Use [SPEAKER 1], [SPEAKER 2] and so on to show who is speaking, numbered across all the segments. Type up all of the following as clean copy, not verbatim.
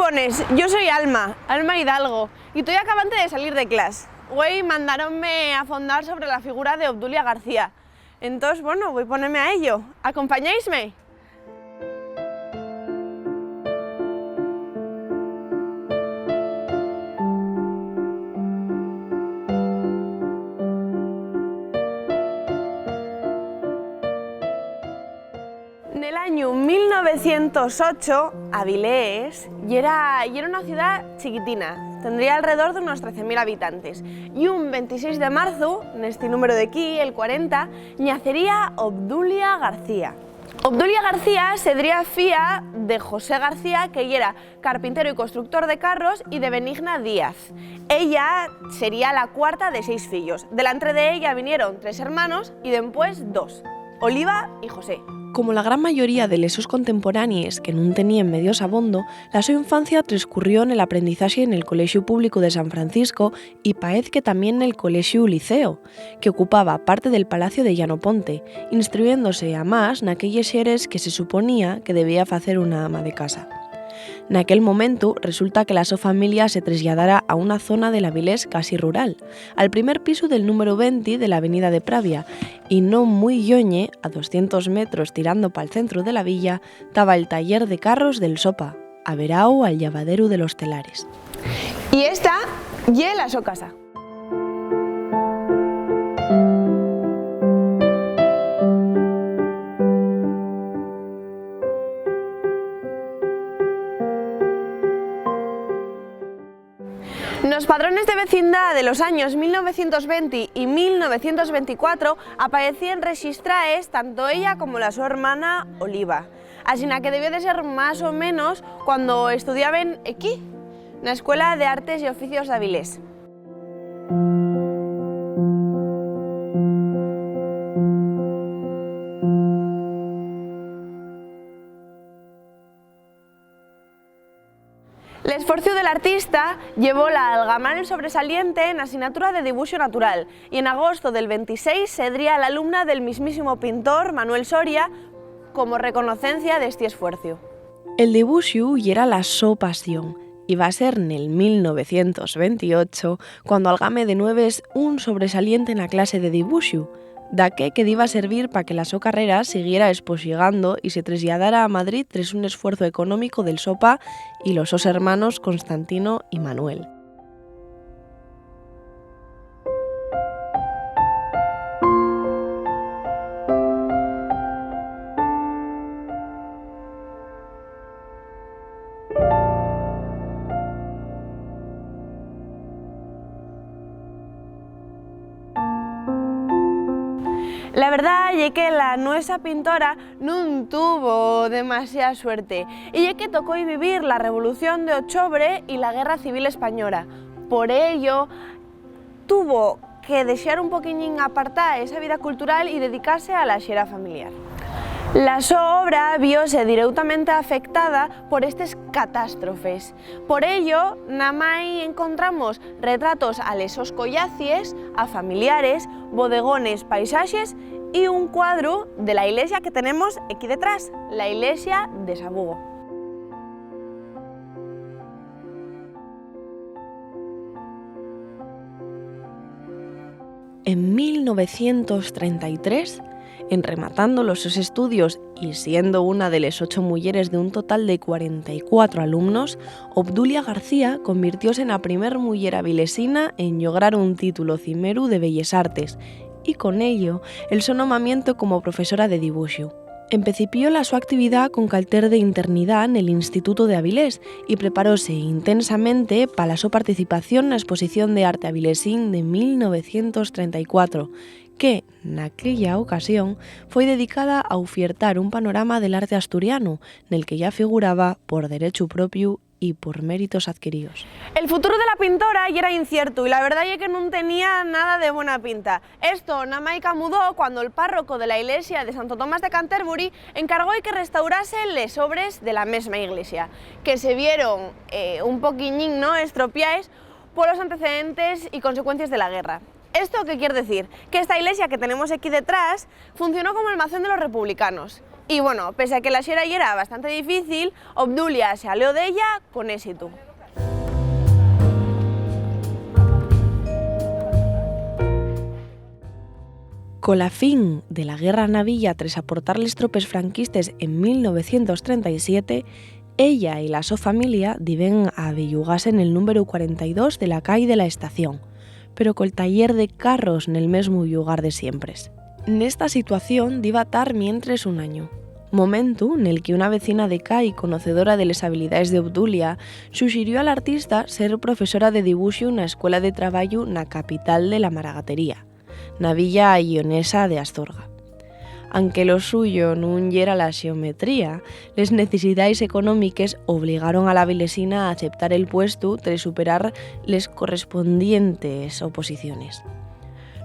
[SPEAKER 1] bones, yo soy Alma Hidalgo, y estoy acabante de salir de clase. Hoy mandaronme a fondar sobre la figura de Obdulia García. Entonces, bueno, voy a ponerme a ello. ¿Acompañáisme? En el año 1908, Avilés era una ciudad chiquitina, tendría alrededor de unos 13.000 habitantes. Y un 26 de marzo, en este número de aquí, el 40, nacería Obdulia García. Obdulia García sería fía de José García, que era carpintero y constructor de carros, y de Benigna Díaz. Ella sería la cuarta de 6 fillos. Delante de ella vinieron 3 hermanos y después 2, Oliva y José.
[SPEAKER 2] Como la gran mayoría de lesos contemporáneos que no tenían medios abondo, la su infancia transcurrió en el aprendizaje en el Colegio Público de San Francisco y parece que también en el Colegio Liceo, que ocupaba parte del Palacio de Llanoponte, instruyéndose a más naquelles xeres que se suponía que debía hacer una ama de casa. En aquel momento resulta que la su familia se trasladara a una zona del Avilés casi rural, al primer piso del número 20 de la avenida de Pravia, y no muy lloñe, a 200 metros tirando para el centro de la villa, estaba el taller de carros del Sopa, averao al llavadero de los Telares.
[SPEAKER 1] Y esta ye la so casa. Los padrones de vecindad de los años 1920 y 1924 aparecían registradas tanto ella como la su hermana Oliva. Así que debió de ser más o menos cuando estudiaban aquí, en la Escuela de Artes y Oficios de Avilés. L'esforzo del artista llevó a algamar el sobresaliente en la asignatura de dibujo natural y en agosto del 26 sería la alumna del mismísimo pintor Manuel Soria como reconocencia de este esfuerzo.
[SPEAKER 2] El dibujo era la so pasión y va a ser en el 1928 cuando algame de nueves un sobresaliente en la clase de dibujo, daque que iba a servir para que la so carrera siguiera esposigando y se trasladara a Madrid tras un esfuerzo económico del Sopa y los dos hermanos Constantino y Manuel.
[SPEAKER 1] La verdad es que la nuestra pintora no tuvo demasiada suerte y es que tocó vivir la Revolución de Octubre y la Guerra Civil Española. Por ello, tuvo que dejar un poquillín apartada esa vida cultural y dedicarse a la xera familiar. La su obra viose directamente afectada por estas catástrofes. Por ello, namai encontramos retratos a lesos collacies, a familiares, bodegones, paisajes y un cuadro de la iglesia que tenemos aquí detrás, la iglesia de Sabugo.
[SPEAKER 2] En 1933, en rematando los sus estudios y siendo una de las 8 mujeres de un total de 44 alumnos, Obdulia García convirtióse en la primer mujer avilesina en lograr un título cimeru de Belles Artes y con ello el su nombramiento como profesora de dibujo. Empecipió la su actividad con calter de internidad en el Instituto de Avilés y preparóse intensamente para la su participación en la Exposición de Arte Avilesín de 1934, que, en aquella ocasión, fue dedicada a ofertar un panorama del arte asturiano, en el que ya figuraba por derecho propio y por méritos adquiridos.
[SPEAKER 1] El futuro de la pintora ya era incierto y la verdad es que no tenía nada de buena pinta. Esto Namaica mudó cuando el párroco de la iglesia de Santo Tomás de Canterbury encargó de que restaurase les obres de la misma iglesia, que se vieron un poquillín estropiadas por los antecedentes y consecuencias de la guerra. ¿Esto qué quiere decir? Que esta iglesia que tenemos aquí detrás funcionó como almacén de los republicanos. Y bueno, pese a que la xera era bastante difícil, Obdulia se alió de ella con éxito.
[SPEAKER 2] Con la fin de la Guerra Navilla tras aportar les tropes franquistes en 1937, ella y la so familia diven a bellugar-se en el número 42 de la calle de la estación, pero col taller de carros nel mesmo llugar de siempres. Nesta situación diva tar mientres un año, momento nel que una vecina de Cai, conocedora de les habilidades de Obdulia, suxirió al artista ser profesora de dibuixo na escuela de traballo na capital de la Maragatería, na villa ionesa de Astorga. Aunque lo suyo nun yera la xeometría, les necesidades económiques obligaron a la vilesina a aceptar el puesto tras superar les correspondientes oposiciones.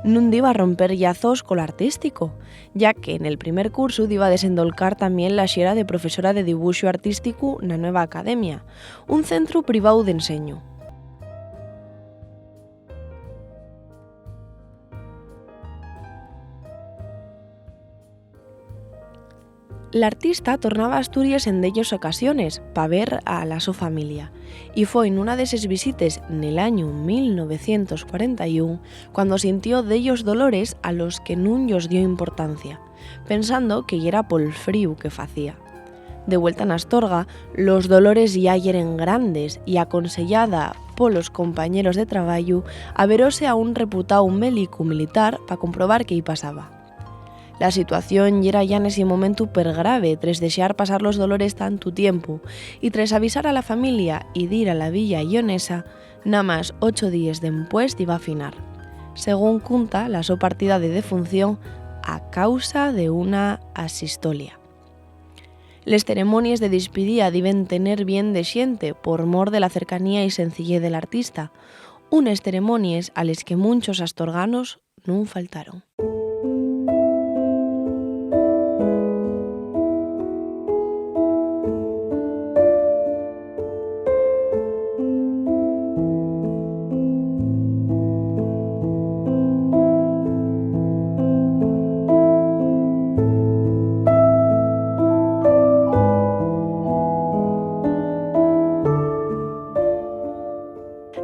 [SPEAKER 2] Nun diva a romper llazos col artístico, ya que en el primer curso diva a desendolcar también la xera de profesora de dibuixo artístico na Nueva Academia, un centro privado de enseño. L'artista tornaba a Asturias en dellos ocasiones pa ver a la so familia y fue en una de esas visites nel año 1941 cuando sintió dellos dolores a los que nun llos dio importancia, pensando que yera pol fríu que facía. De vuelta en Astorga, los dolores ya yeren grandes y aconsellada polos compañeros de traballo, averóse a un reputado médico militar pa comprobar qué hi pasaba. La situación yera ya en ese momento pergrave tras desear pasar los dolores tanto tiempo y tras avisar a la familia y dir a la villa ionesa, nada más 8 días después iba a finar. Según cunta la so partida de defunción a causa de una asistolia. Les ceremonias de despedida deben tener bien de xente por mor de la cercanía y sencillez del artista, unes ceremonias a les que muchos astorganos nun faltaron.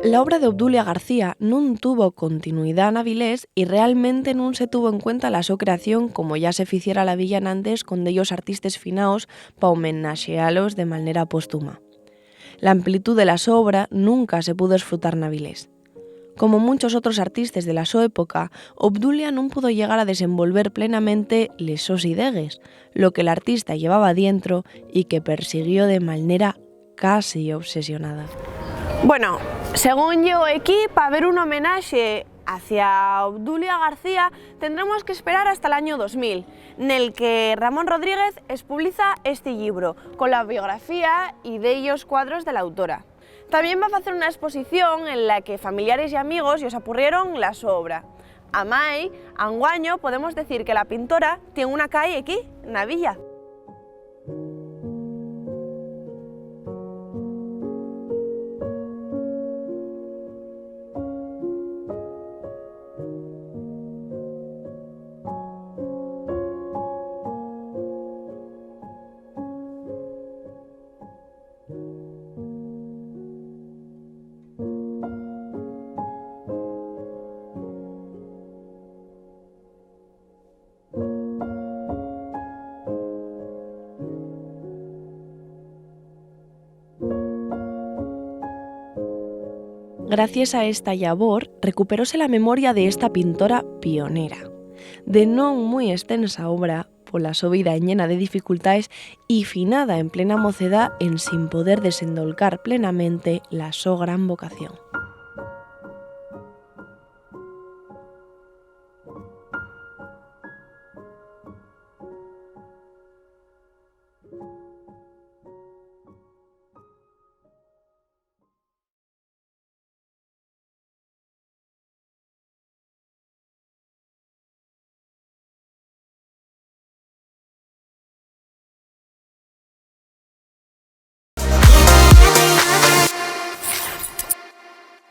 [SPEAKER 2] La obra de Obdulia García nun tuvo continuidad en Avilés y realmente nun se tuvo en cuenta la so creación como ya se ficiera la villa nantes con dellos artistas finaos pa homenaxealos de manera póstuma. La amplitud de la so obra nunca se pudo disfrutar en Avilés. Como muchos otros artistas de la so época, Obdulia non pudo llegar a desenvolver plenamente les sos idegues, lo que el artista llevaba dentro y que persiguió de manera casi obsesionada.
[SPEAKER 1] Bueno, según yo aquí, para ver un homenaje hacia Obdulia García tendremos que esperar hasta el año 2000, en el que Ramón Rodríguez expublica este libro, con la biografía y de ellos cuadros de la autora. También va a hacer una exposición en la que familiares y amigos os apurrieron la su obra. Amai, anguaño, podemos decir que la pintora tiene una calle aquí, en la villa.
[SPEAKER 2] Gracias a esta labor, recuperóse la memoria de esta pintora pionera, de non muy extensa obra, pola so vida llena de dificultades y finada en plena mocedad en sin poder desendolcar plenamente la so gran vocación.